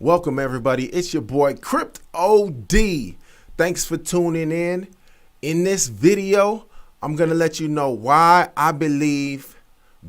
Welcome everybody, it's your boy CryptO.D. Thanks for tuning in. In this video, I'm gonna let you know why I believe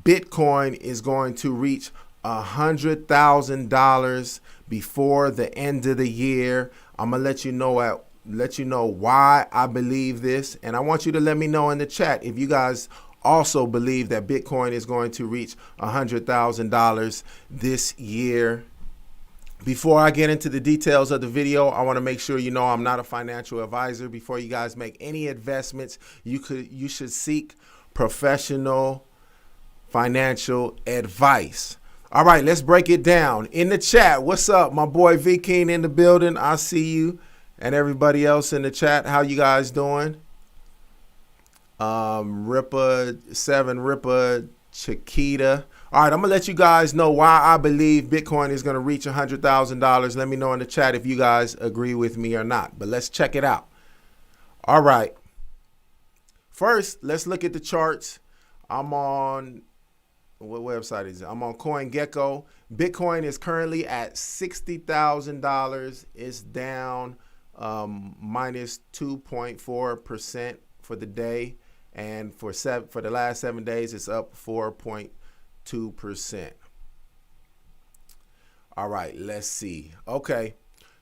Bitcoin is going to reach $100,000 before the end of the year. I'm gonna let you know why I believe this, and I want you to let me know in the chat if you guys also believe that Bitcoin is going to reach $100,000 this year. Before I get into the details of the video, I want to make sure you know I'm not a financial advisor. Before you guys make any investments, you should seek professional financial advice. All right, let's break it down. In the chat, what's up? My boy V King in the building. I see you, and everybody else in the chat. How you guys doing? Rippa, Chiquita. All right, I'm gonna let you guys know why I believe Bitcoin is gonna reach $100,000. Let me know in the chat if you guys agree with me or not, but let's check it out. All right, first, let's look at the charts. I'm on, what website is it? I'm on CoinGecko. Bitcoin is currently at $60,000. It's down minus 2.4% for the day. And for the last 7 days, it's up 4.2%. All right, let's see. Okay,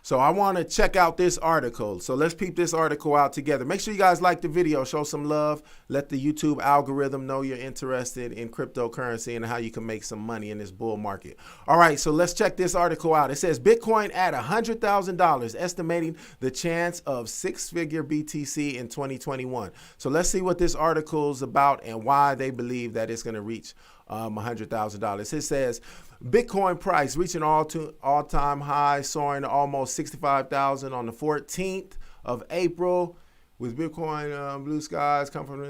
so I want to check out this article. So let's peep this article out together. Make sure you guys like the video, show some love. Let the YouTube algorithm know you're interested in cryptocurrency and how you can make some money in this bull market. All right, so let's check this article out. It says Bitcoin at $100,000, estimating the chance of six-figure BTC in 2021. So let's see what this article is about and why they believe that it's going to reach $100,000. It says Bitcoin price reaching all-time high, soaring to almost 65,000 on the 14th of April. With Bitcoin, blue skies come from.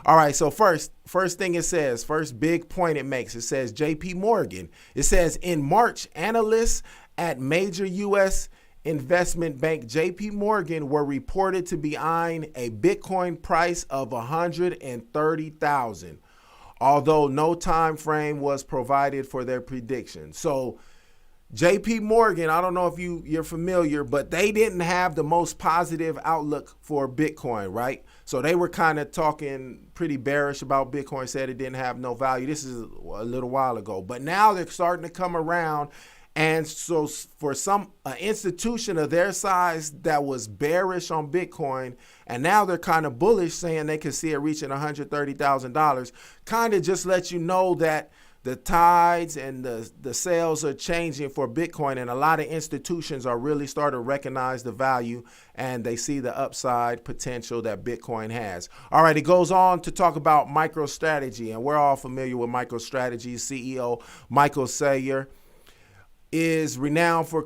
All right, so first thing it says, first big point it makes, it says JP Morgan. It says in March, analysts at major U.S. investment bank JP Morgan were reported to be eyeing a Bitcoin price of 130,000. Although no time frame was provided for their prediction. So JP Morgan, I don't know if you're familiar, but they didn't have the most positive outlook for Bitcoin, right? So they were kind of talking pretty bearish about Bitcoin, said it didn't have no value. This is a little while ago, but now they're starting to come around. And so for some institution of their size that was bearish on Bitcoin, and now they're kind of bullish, saying they can see it reaching $130,000, kind of just let you know that the tides and the sales are changing for Bitcoin, and a lot of institutions are really starting to recognize the value, and they see the upside potential that Bitcoin has. All right, it goes on to talk about MicroStrategy, and we're all familiar with MicroStrategy. CEO Michael Saylor is renowned for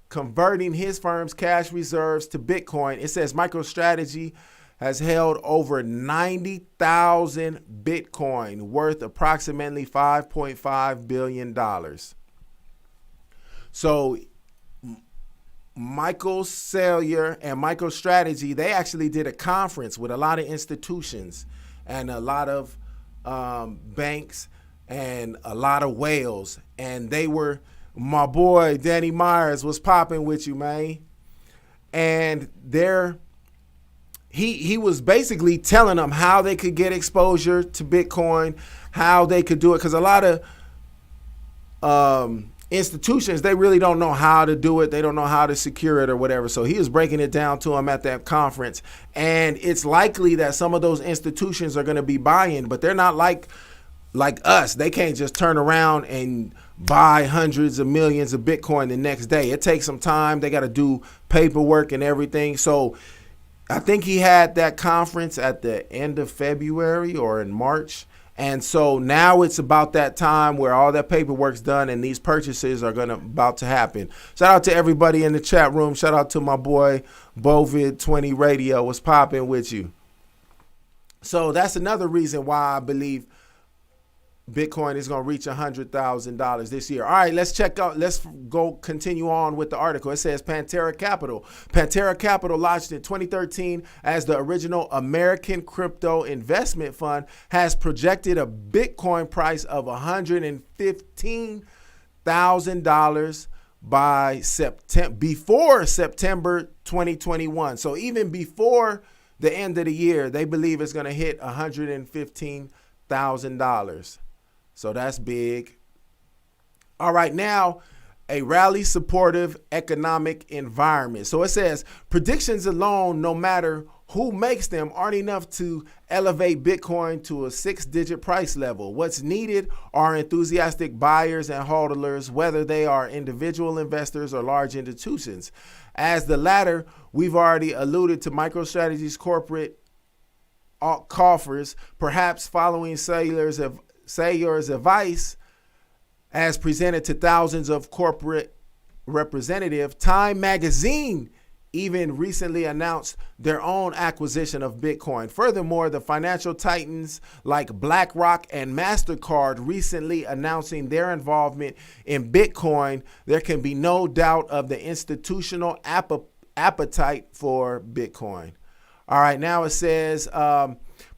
converting his firm's cash reserves to Bitcoin. It says MicroStrategy has held over 90,000 Bitcoin, worth approximately $5.5 billion. So Michael Saylor and MicroStrategy, they actually did a conference with a lot of institutions and a lot of banks and a lot of whales, and they were, my boy Danny Myers was popping with you, man. And he was basically telling them how they could get exposure to Bitcoin, how they could do it, because a lot of institutions, they really don't know how to do it. They don't know how to secure it or whatever. So he was breaking it down to them at that conference. And it's likely that some of those institutions are going to be buying, but they're not like us. They can't just turn around and buy hundreds of millions of Bitcoin the next day. It takes some time. They got to do paperwork and everything. So I think he had that conference at the end of February or in March. And so now it's about that time where all that paperwork's done and these purchases are about to happen. Shout out to everybody in the chat room. Shout out to my boy Bovid20 Radio. What's popping with you? So that's another reason why I believe Bitcoin is going to reach $100,000 this year. All right, let's go continue on with the article. It says Pantera Capital. Pantera Capital, launched in 2013 as the original American crypto investment fund, has projected a Bitcoin price of $115,000 by before September 2021. So even before the end of the year, they believe it's going to hit $115,000. So that's big. All right, now a rally supportive economic environment. So it says predictions alone, no matter who makes them, aren't enough to elevate Bitcoin to a 6-digit price level. What's needed are enthusiastic buyers and hodlers, whether they are individual investors or large institutions. As the latter, we've already alluded to MicroStrategy's corporate coffers, perhaps following Saylor's advice as presented to thousands of corporate representatives. Time magazine even recently announced their own acquisition of Bitcoin. Furthermore, the financial titans like BlackRock and MasterCard recently announcing their involvement in Bitcoin. There can be no doubt of the institutional appetite for Bitcoin. All right, now it says,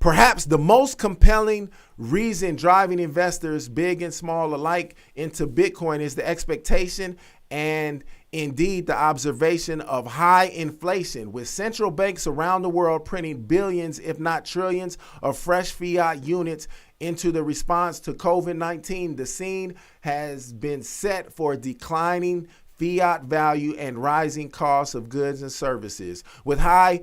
perhaps the most compelling reason driving investors, big and small alike, into Bitcoin is the expectation and indeed the observation of high inflation, with central banks around the world printing billions, if not trillions, of fresh fiat units into the response to COVID-19. The scene has been set for declining fiat value and rising costs of goods and services. With high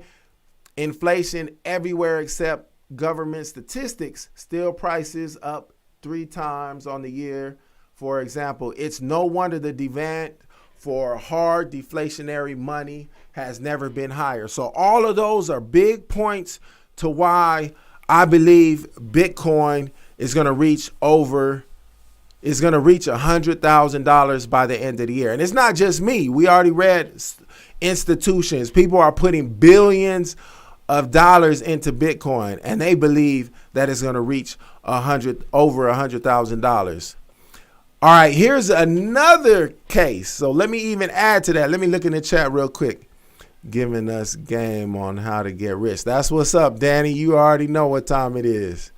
inflation everywhere except government statistics, steel prices up 3 times on the year, for example. It's no wonder the demand for hard deflationary money has never been higher. So all of those are big points to why I believe Bitcoin is going to reach $100,000 by the end of the year. And it's not just me. We already read institutions. People are putting billions of dollars into Bitcoin, and they believe that it's going to reach over $100,000. All right, here's another case. So let me even add to that. Let me look in the chat real quick, giving us game on how to get rich. That's what's up, Danny. You already know what time it is.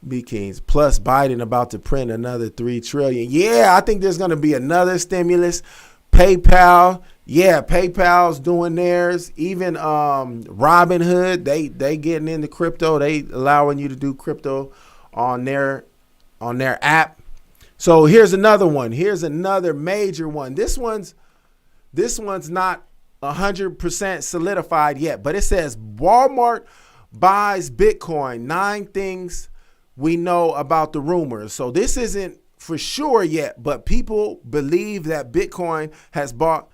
B Kings. Plus Biden about to print another $3 trillion. Yeah, I think there's going to be another stimulus. PayPal. Yeah, PayPal's doing theirs. Even Robinhood, they getting into crypto. They allowing you to do crypto on their app. So here's another one. Here's another major one. This one's not 100% solidified yet, but it says Walmart buys Bitcoin. 9 things we know about the rumors. So this isn't for sure yet, but people believe that Bitcoin has bought.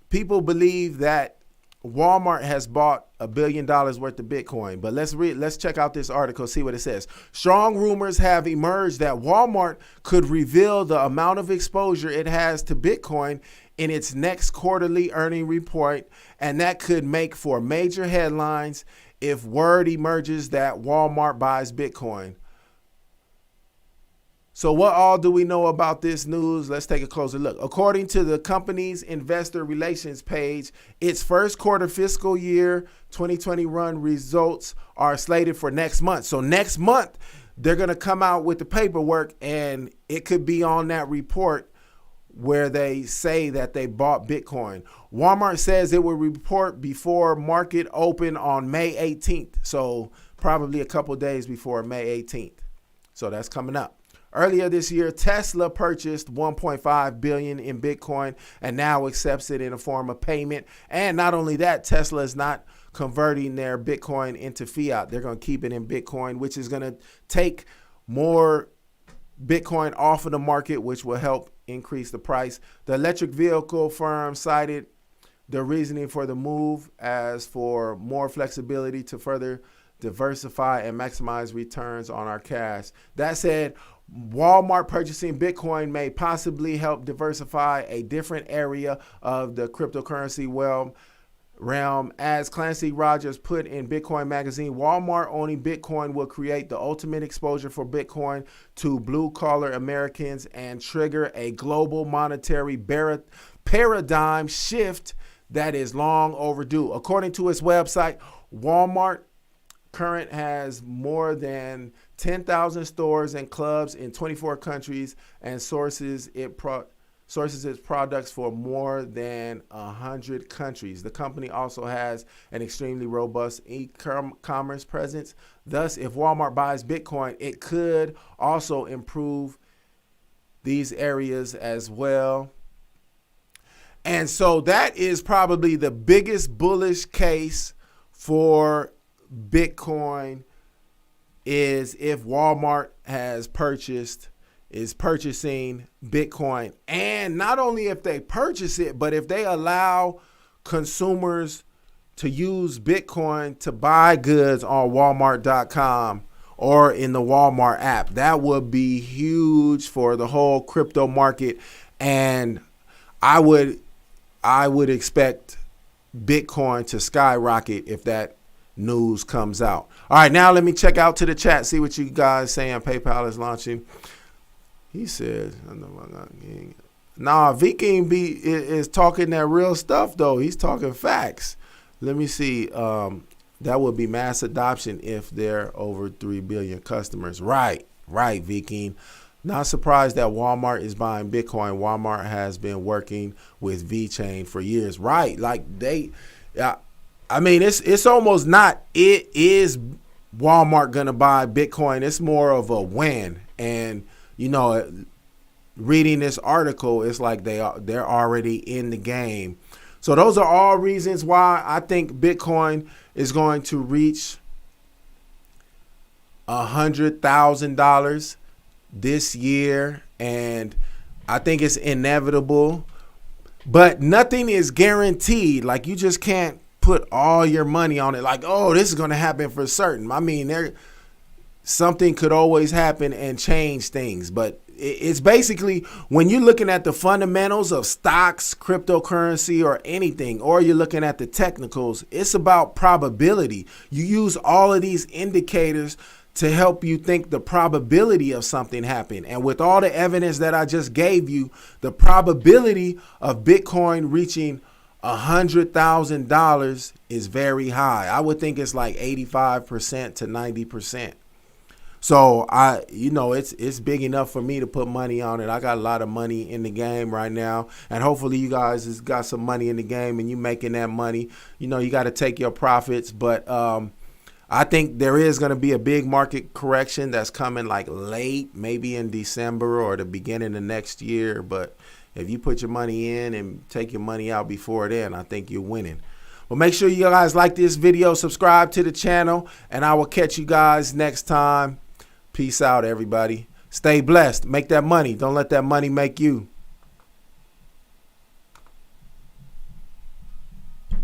People believe that Walmart has bought $1 billion worth of Bitcoin. But let's check out this article, see what it says. Strong rumors have emerged that Walmart could reveal the amount of exposure it has to Bitcoin in its next quarterly earning report, and that could make for major headlines if word emerges that Walmart buys Bitcoin. So what all do we know about this news? Let's take a closer look. According to the company's investor relations page, its first quarter fiscal year 2020 run results are slated for next month. So next month, they're going to come out with the paperwork, and it could be on that report where they say that they bought Bitcoin. Walmart says it will report before market open on May 18th. So probably a couple days before May 18th. So that's coming up. Earlier this year, Tesla purchased $1.5 billion in Bitcoin and now accepts it in a form of payment. And not only that, Tesla is not converting their Bitcoin into fiat. They're going to keep it in Bitcoin, which is going to take more Bitcoin off of the market, which will help increase the price. The electric vehicle firm cited the reasoning for the move as for more flexibility to further diversify and maximize returns on our cash. That said, Walmart purchasing Bitcoin may possibly help diversify a different area of the cryptocurrency realm. As Clancy Rogers put in Bitcoin Magazine, Walmart owning Bitcoin will create the ultimate exposure for Bitcoin to blue-collar Americans and trigger a global monetary paradigm shift that is long overdue. According to its website, Walmart current has more than 10,000 stores and clubs in 24 countries, and sources sources its products for more than 100 countries. The company also has an extremely robust e-commerce presence. Thus, if Walmart buys Bitcoin, it could also improve these areas as well. And so that is probably the biggest bullish case for Bitcoin, is if Walmart is purchasing Bitcoin. And not only if they purchase it, but if they allow consumers to use Bitcoin to buy goods on Walmart.com or in the Walmart app. That would be huge for the whole crypto market. And I would expect Bitcoin to skyrocket if that news comes out. All right, now let me check out to the chat, see what you guys saying. PayPal is launching. He said, nah, Viking is talking that real stuff, though. He's talking facts. Let me see. That would be mass adoption if there are over 3 billion customers. Right, Viking. Not surprised that Walmart is buying Bitcoin. Walmart has been working with VeChain for years. Right, like I mean, it's almost not. It is Walmart gonna buy Bitcoin. It's more of a when. And you know, reading this article, it's like they're already in the game. So those are all reasons why I think Bitcoin is going to reach $100,000 this year, and I think it's inevitable. But nothing is guaranteed. Like, you just can't put all your money on it. Like, oh, this is going to happen for certain. I mean, something could always happen and change things. But it's basically, when you're looking at the fundamentals of stocks, cryptocurrency, or anything, or you're looking at the technicals, it's about probability. You use all of these indicators to help you think the probability of something happening. And with all the evidence that I just gave you, the probability of Bitcoin reaching $100,000 is very high. I would think it's like 85% to 90%. So it's big enough for me to put money on it. I got a lot of money in the game right now, and hopefully you guys has got some money in the game and you making that money. You know, you got to take your profits, but I think there is going to be a big market correction that's coming like late, maybe in December or the beginning of next year. But if you put your money in and take your money out before then, I think you're winning. Well, make sure you guys like this video, subscribe to the channel, and I will catch you guys next time. Peace out, everybody. Stay blessed. Make that money. Don't let that money make you.